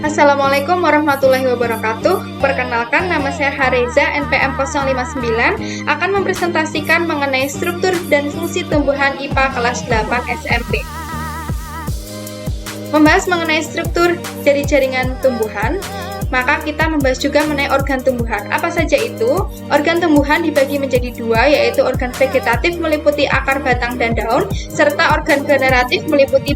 Assalamualaikum warahmatullahi wabarakatuh. Perkenalkan, nama saya Hareza, NPM 059, akan mempresentasikan mengenai struktur dan fungsi tumbuhan IPA kelas 8 SMP. Membahas mengenai struktur dari jaringan tumbuhan, maka kita membahas juga mengenai organ tumbuhan. Apa saja itu? Organ tumbuhan dibagi menjadi dua, yaitu organ vegetatif meliputi akar, batang, dan daun, serta organ generatif meliputi.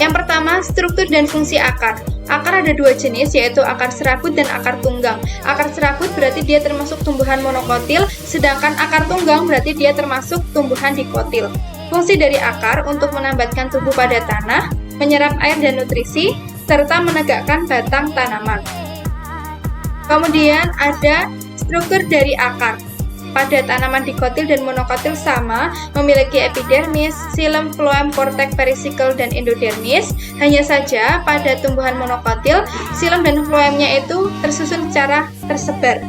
Yang pertama, struktur dan fungsi akar. Akar ada dua jenis, yaitu akar serabut dan akar tunggang. Akar serabut berarti dia termasuk tumbuhan monokotil, sedangkan akar tunggang berarti dia termasuk tumbuhan dikotil. Fungsi dari akar untuk menambatkan tubuh pada tanah, menyerap air dan nutrisi, serta menegakkan batang tanaman. Kemudian ada struktur dari akar. Pada tanaman dikotil dan monokotil sama, memiliki epidermis, xilem, floem, korteks, perisikel, dan endodermis. Hanya saja pada tumbuhan monokotil, xilem dan floemnya itu tersusun secara tersebar.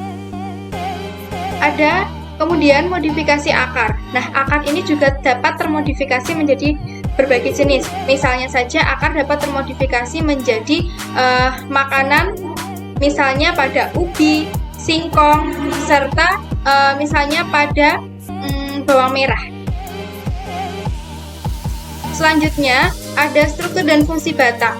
Ada kemudian modifikasi akar. Nah, akar ini juga dapat termodifikasi menjadi berbagai jenis. Misalnya saja akar dapat termodifikasi menjadi makanan, misalnya pada ubi, singkong, serta misalnya pada bawang merah. Selanjutnya ada struktur dan fungsi batang.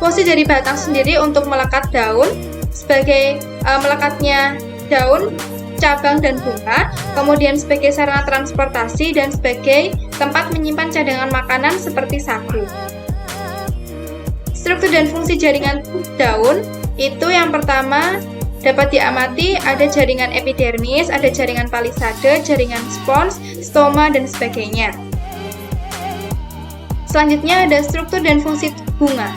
Fungsi dari batang sendiri untuk melekat daun sebagai melekatnya daun, cabang, dan bunga, kemudian sebagai sarana transportasi dan sebagai tempat menyimpan cadangan makanan seperti sagu. Struktur dan fungsi jaringan daun itu yang pertama dapat diamati ada jaringan epidermis, ada jaringan palisade, jaringan spons, stoma, dan sebagainya. Selanjutnya ada struktur dan fungsi bunga.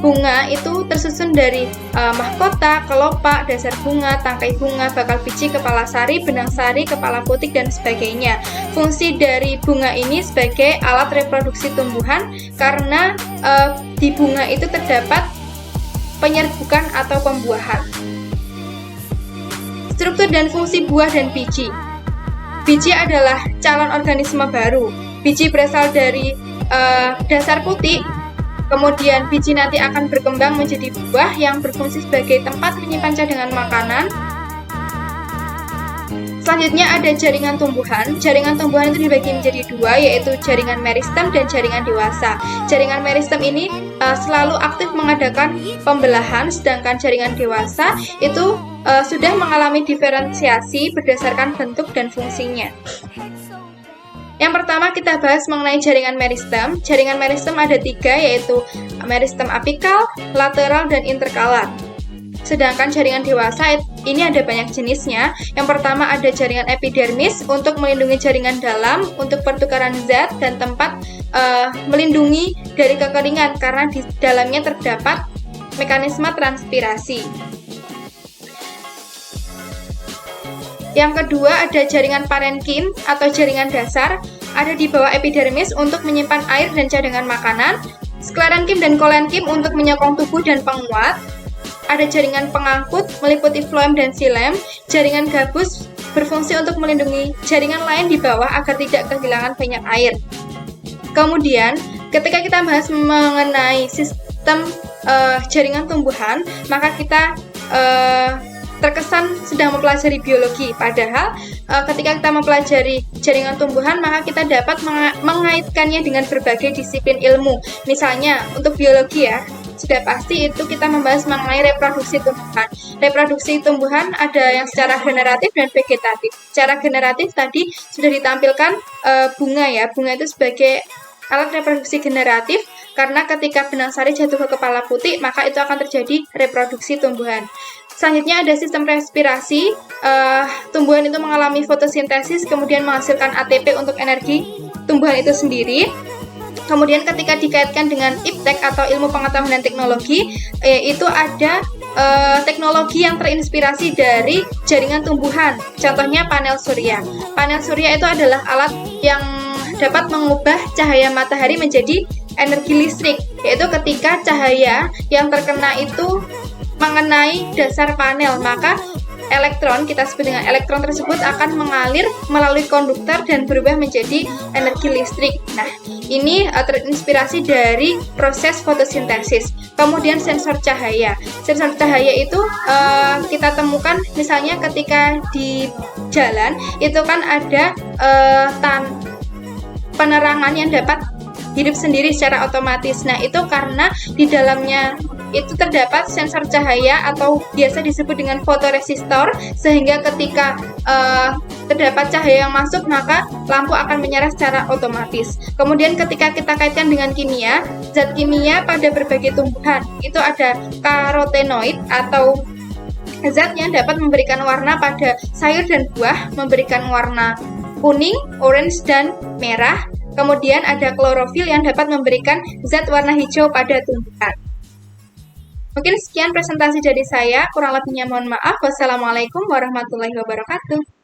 Bunga itu tersusun dari mahkota, kelopak, dasar bunga, tangkai bunga, bakal biji, kepala sari, benang sari, kepala putik, dan sebagainya. Fungsi dari bunga ini sebagai alat reproduksi tumbuhan karena di bunga itu terdapat penyerbukan atau pembuahan. Struktur dan fungsi buah dan biji. Biji adalah calon organisme baru. Biji berasal dari dasar putik, kemudian biji nanti akan berkembang menjadi buah yang berfungsi sebagai tempat menyimpan cadangan makanan. Selanjutnya ada jaringan tumbuhan. Jaringan tumbuhan itu dibagi menjadi dua, yaitu jaringan meristem dan jaringan dewasa. Jaringan meristem ini selalu aktif mengadakan pembelahan, sedangkan jaringan dewasa itu sudah mengalami diferensiasi berdasarkan bentuk dan fungsinya. Yang pertama kita bahas mengenai jaringan meristem. Jaringan meristem ada tiga, yaitu meristem apikal, lateral, dan interkalar. Sedangkan jaringan dewasa ini ada banyak jenisnya. Yang pertama ada jaringan epidermis untuk melindungi jaringan dalam, untuk pertukaran zat dan tempat melindungi dari kekeringan karena di dalamnya terdapat mekanisme transpirasi. Yang kedua ada jaringan parenkim atau jaringan dasar, ada di bawah epidermis untuk menyimpan air dan cadangan makanan, sklerenkim dan kolenkim untuk menyokong tubuh dan penguat. Ada jaringan pengangkut meliputi floem dan xilem. Jaringan gabus berfungsi untuk melindungi jaringan lain di bawah agar tidak kehilangan banyak air. Kemudian, ketika kita bahas mengenai sistem jaringan tumbuhan, maka kita terkesan sedang mempelajari biologi. Padahal ketika kita mempelajari jaringan tumbuhan, maka kita dapat mengaitkannya dengan berbagai disiplin ilmu. Misalnya untuk biologi ya, sudah pasti itu kita membahas mengenai reproduksi tumbuhan. Reproduksi tumbuhan ada yang secara generatif dan vegetatif. Secara generatif tadi sudah ditampilkan bunga ya. Bunga itu sebagai alat reproduksi generatif karena ketika benang sari jatuh ke kepala putik, maka itu akan terjadi reproduksi tumbuhan. Selanjutnya ada sistem respirasi. Tumbuhan itu mengalami fotosintesis, kemudian menghasilkan ATP untuk energi tumbuhan itu sendiri. Kemudian ketika dikaitkan dengan iptek atau ilmu pengetahuan dan teknologi, itu ada teknologi yang terinspirasi dari jaringan tumbuhan. Contohnya panel surya. Panel surya itu adalah alat yang dapat mengubah cahaya matahari menjadi energi listrik, yaitu ketika cahaya yang terkena itu mengenai dasar panel, maka elektron, kita sebut dengan elektron tersebut akan mengalir melalui konduktor dan berubah menjadi energi listrik. Nah, ini terinspirasi dari proses fotosintesis. Kemudian sensor cahaya. Sensor cahaya itu kita temukan misalnya ketika di jalan itu kan ada penerangan yang dapat hidup sendiri secara otomatis. Nah, itu karena di dalamnya itu terdapat sensor cahaya atau biasa disebut dengan fotoresistor, sehingga ketika terdapat cahaya yang masuk maka lampu akan menyala secara otomatis. Kemudian ketika kita kaitkan dengan kimia, zat kimia pada berbagai tumbuhan itu ada karotenoid atau zat yang dapat memberikan warna pada sayur dan buah, memberikan warna kuning, orange, dan merah. Kemudian ada klorofil yang dapat memberikan zat warna hijau pada tumbuhan. Mungkin sekian presentasi dari saya, kurang lebihnya mohon maaf. Wassalamualaikum warahmatullahi wabarakatuh.